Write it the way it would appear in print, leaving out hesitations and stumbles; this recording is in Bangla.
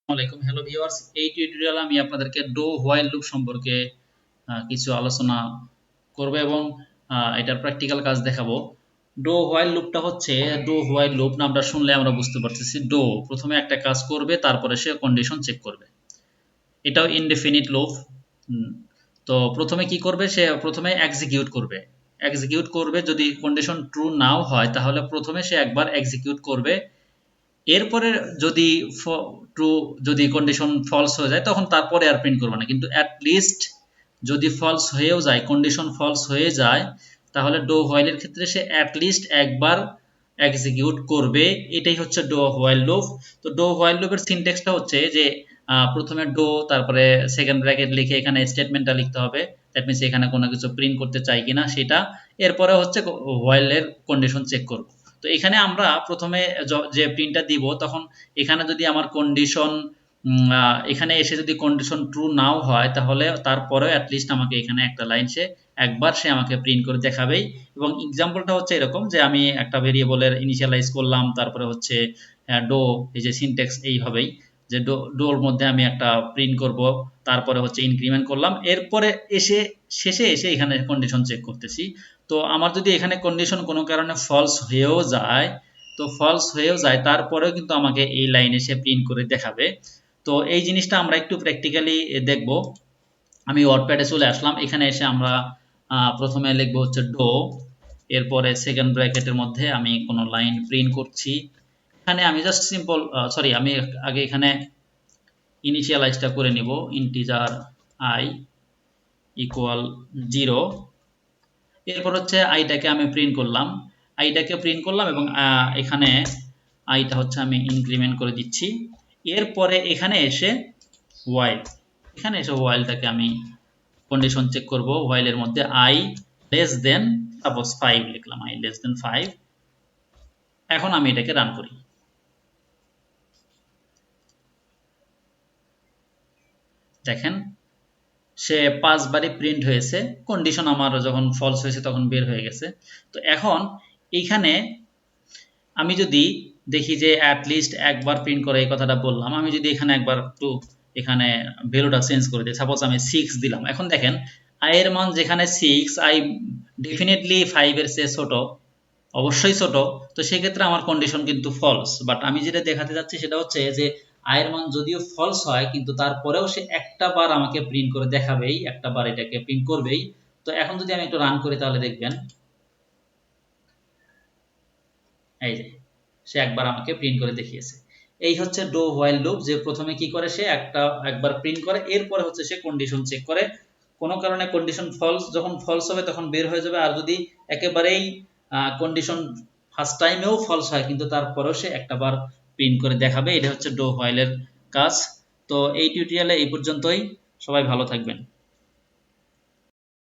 আসসালামাইকুম হ্যালো ভিউয়ার্স, এই টিউটোরিয়ালে আমি আপনাদেরকে ডো হোয়াইল লুপ সম্পর্কে কিছু আলোচনা করব এবং এটার প্র্যাকটিক্যাল কাজ দেখাবো। ডো হোয়াইল লুপটা হচ্ছে, ডো হোয়াইল লুপ নামটা শুনলে আমরা বুঝতে পারতেছি ডো প্রথমে একটা কাজ করবে, তারপরে সে কন্ডিশন চেক করবে। এটাও ইনডেফিনিট লুপ। তো প্রথমে কি করবে, সে প্রথমে এক্সিকিউট করবে যদি কন্ডিশন ট্রু নাও হয় তাহলে প্রথমে সে একবার এক্সিকিউট করবে। এরপরে যদি ট্রু যদি কন্ডিশন ফলস হয়ে যায় তখন তারপরে আর প্রিন্ট করবে না, কিন্তু অ্যাট লিস্ট যদি ফলস হয়েও যায়, কন্ডিশন ফলস হয়ে যায়, তাহলে ডো হোয়াইলের ক্ষেত্রে সে অ্যাট লিস্ট একবার এক্সিকিউট করবে। এটাই হচ্ছে ডো হোয়াইল লুপ। তো ডো হোয়াইল লুপের সিনট্যাক্সটা হচ্ছে যে প্রথমে ডো, তারপরে সেকেন্ড ব্র্যাকেট লিখে এখানে স্টেটমেন্টটা লিখতে হবে, দ্যাট মিনস এখানে কোনো কিছু প্রিন্ট করতে চাই কিনা সেটা। এরপরে হচ্ছে হোয়াইলের কন্ডিশন চেক করব। তো এখানে আমরা প্রথমে যে প্রিন্টটা দিব, তখন এখানে যদি আমার কন্ডিশন এখানে এসে যদি কন্ডিশন ট্রু নাও হয় তাহলে তারপরেও অ্যাটলিস্ট আমাকে এখানে একটা লাইন সে আমাকে প্রিন্ট করে দেখাবেই। এবং এক্সাম্পলটা হচ্ছে এরকম যে আমি একটা ভেরিয়েবলের ইনিশিয়ালাইজ করলাম, তারপরে হচ্ছে ডো, এই যে সিনট্যাক্স এইভাবেই যে ডোর মধ্যে আমি একটা প্রিন্ট করব, তারপরে হচ্ছে ইনক্রিমেন্ট করলাম, এরপরে শেষে এসে এখানে কন্ডিশন চেক করতেছি। তো আমার যদি এখানে কন্ডিশন কোনো কারণে ফলস হয়েও যায় তারপরেও কিন্তু আমাকে এই লাইনে সে প্রিন্ট করে দেখাবে। তো এই জিনিসটা আমরা একটু প্র্যাকটিক্যালি দেখব। আমি ওয়ার্ডপ্যাডে চলে আসলাম, এখানে এসে আমরা প্রথমে লিখবো হচ্ছে ডো, এরপরে সেকেন্ড ব্র্যাকেটের মধ্যে আমি কোনো লাইন প্রিন্ট করছি। এখানে আমি জাস্ট সিম্পল আমি আগে এখানে ইনিশিয়ালাইজটা করে নিব, ইন্টিজার আই ইকুয়াল 0। এরপর হচ্ছে আইটাকে আমি প্রিন্ট করলাম এবং এখানে আইটা হচ্ছে আমি ইনক্রিমেন্ট করে দিচ্ছি। এরপরে এখানে এসে হোয়াইলটাকে আমি কন্ডিশন চেক করব। হোয়াইলের মধ্যে আই লেস দেন সাপোজ 5 লিখলাম, আই লেস দেন 5। এখন আমি এটাকে রান করি। দেখেন সে 5 বারই প্রিন্ট হয়েছে, কন্ডিশন আমার যখন ফলস হয়েছে তখন বের হয়ে গেছে। তো এখন এইখানে আমি যদি দেখি যে অ্যাটলিস্ট একবার প্রিন্ট করে, এই কথাটা বললাম, আমি যদি এখানে একবার একটু এখানে ভ্যালুটা চেঞ্জ করে দিই, সাপোজ আমি 6 দিলাম। এখন দেখেন আই এর মান যেখানে 6, আই ডেফিনেটলি 5 এর চেয়ে ছোট, অবশ্যই ছোট। তো সেক্ষেত্রে আমার কন্ডিশন কিন্তু ফলস। বাট আমি যেটা দেখাতে যাচ্ছি সেটা হচ্ছে যে আয়ের মান যদিও ফলস হয় কিন্তু তারপরেও সে একটা বার আমাকে প্রিন্ট করে দেখাবেই, একটা বার এটাকে প্রিন্ট করবেই। তো এখন যদি আমি একটু রান করি তাহলে দেখবেন এই যে সে একবার আমাকে প্রিন্ট করে দেখিয়েছে। এই হচ্ছে ডো হোয়াইল লুপ, যে প্রথমে কি করে সে একবার প্রিন্ট করে, এরপরে হচ্ছে সে কন্ডিশন চেক করে। কোনো কারণে কন্ডিশন ফলস, যখন ফলস হবে তখন বের হয়ে যাবে। আর যদি একেবারেই কন্ডিশন ফার্স্ট টাইমেও ফলস হয় কিন্তু তারপরেও সে একটা বার প্রিন্ট করে দেখাবে। এটা হচ্ছে ডো হোয়াইলের কাজ। তো এই টিউটোরিয়ালে এই পর্যন্তই, সবাই ভালো থাকবেন।